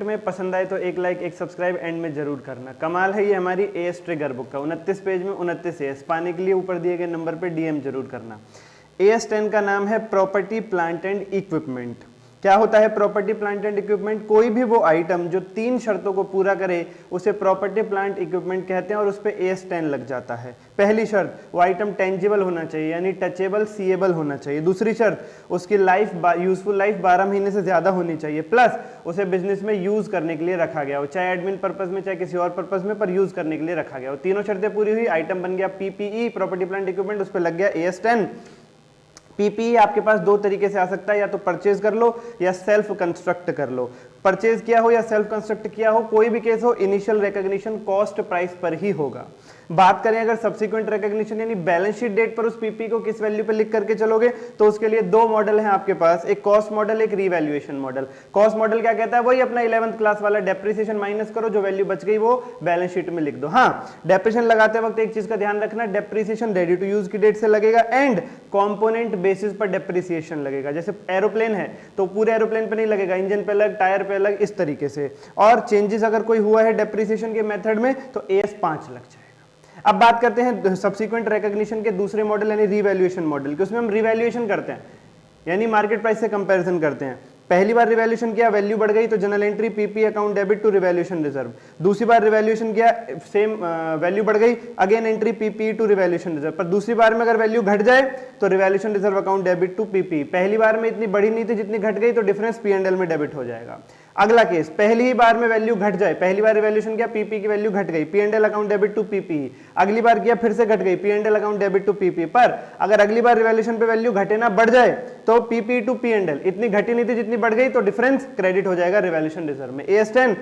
में, पसंद आए तो एक लाइक एक सब्सक्राइब एंड में जरूर करना। कमाल है ये हमारी एएस ट्रिगर बुक का, 29 पेज में 29 एएस पाने के लिए ऊपर दिए गए नंबर पर डीएम जरूर करना। एएस 10 का नाम है प्रॉपर्टी प्लांट एंड इक्विपमेंट। क्या होता है प्रॉपर्टी प्लांट एंड इक्विपमेंट? कोई भी वो आइटम जो 3 शर्तों को पूरा करे उसे प्रॉपर्टी प्लांट इक्विपमेंट कहते हैं और उस पर एएस 10 लग जाता है। पहली शर्त, वो आइटम टेंजिबल होना चाहिए यानी टचेबल सीएबल होना चाहिए। दूसरी शर्त, उसकी लाइफ यूजफुल लाइफ 12 महीने से ज्यादा होनी चाहिए, प्लस उसे बिजनेस में यूज करने के लिए रखा गया हो, चाहे एडमिन पर्पज में चाहे किसी और पर्पज में, पर यूज करने के लिए रखा गया हो। तीनों शर्तें पूरी हुई, आइटम बन गया पीपीई प्रॉपर्टी प्लांट इक्विपमेंट, उस पर लग गया एएस 10। पीपीई आपके पास दो तरीके से आ सकता है, या तो परचेज कर लो या सेल्फ कंस्ट्रक्ट कर लो। परचेज किया हो या सेल्फ कंस्ट्रक्ट किया हो, कोई भी केस हो, इनिशियल रिकॉग्निशन कॉस्ट प्राइस पर ही होगा। बात करें अगर सब्सिक्वेंट रिकॉग्निशन यानी बैलेंस शीट डेट पर उस पीपी को किस वैल्यू पे लिख करके चलोगे, तो उसके लिए दो मॉडल हैं आपके पास, एक कॉस्ट मॉडल एक रीवैल्यूएशन मॉडल। कॉस्ट मॉडल क्या कहता है? वही अपना 11th क्लास वाला डेप्रिसिएशन माइनस करो, जो वैल्यू बच गई वो बैलेंस शीट में लिख दो। हाँ, डेप्रिसिएशन लगाते वक्त एक चीज का ध्यान रखना, डेप्रिसिएशन रेडी टू यूज की डेट से लगेगा एंड कॉम्पोनेंट बेसिस पर डेप्रिसिएशन लगेगा। जैसे एरोप्लेन है तो पूरे एरोप्लेन पे नहीं लगेगा, इंजन पे अलग, टायर पे अलग, इस तरीके से। और चेंजेस अगर कोई हुआ है डेप्रिसिएशन के मेथड में तो एएस 5 लग जाएगा। अब बात करते हैं सब्सिक्वेंट रिकॉग्निशन के दूसरे मॉडल यानी रीवैल्यूएशन मॉडल के। उसमें हम रीवैल्यूएशन करते हैं यानी मार्केट प्राइस से कंपैरिजन करते हैं। पहली बार रिवैल्यूएशन किया, वैल्यू बढ़ गई तो general entry PP account debit to revaluation reserve. दूसरी बार रिवैल्यूएशन किया, सेम वैल्यू बढ़ गई, again entry PP to revaluation reserve. पर दूसरी बार में अगर वैल्यू घट जाए तो revaluation reserve account debit to PP. पहली बार में इतनी बढ़ी नहीं थी, जितनी घट गई तो डिफरेंस पीएनएल में डेबिट हो जाएगा। अगला केस, पहली ही बार में वैल्यू घट जाए, पहली बार रिवैल्यूएशन किया, पीपी की वैल्यू घट गई, PNL account debit to PP. अगली बार किया फिर से घट गई, PNL account debit to PP. पर अगर अगली बार रिवैल्यूएशन पे वैल्यू घटे ना बढ़ जाए तो पीपी टू पीएनएल, इतनी घटी नहीं थी जितनी बढ़ गई तो डिफरेंस क्रेडिट हो जाएगा रिवैल्यूएशन रिजर्व में। एएस 10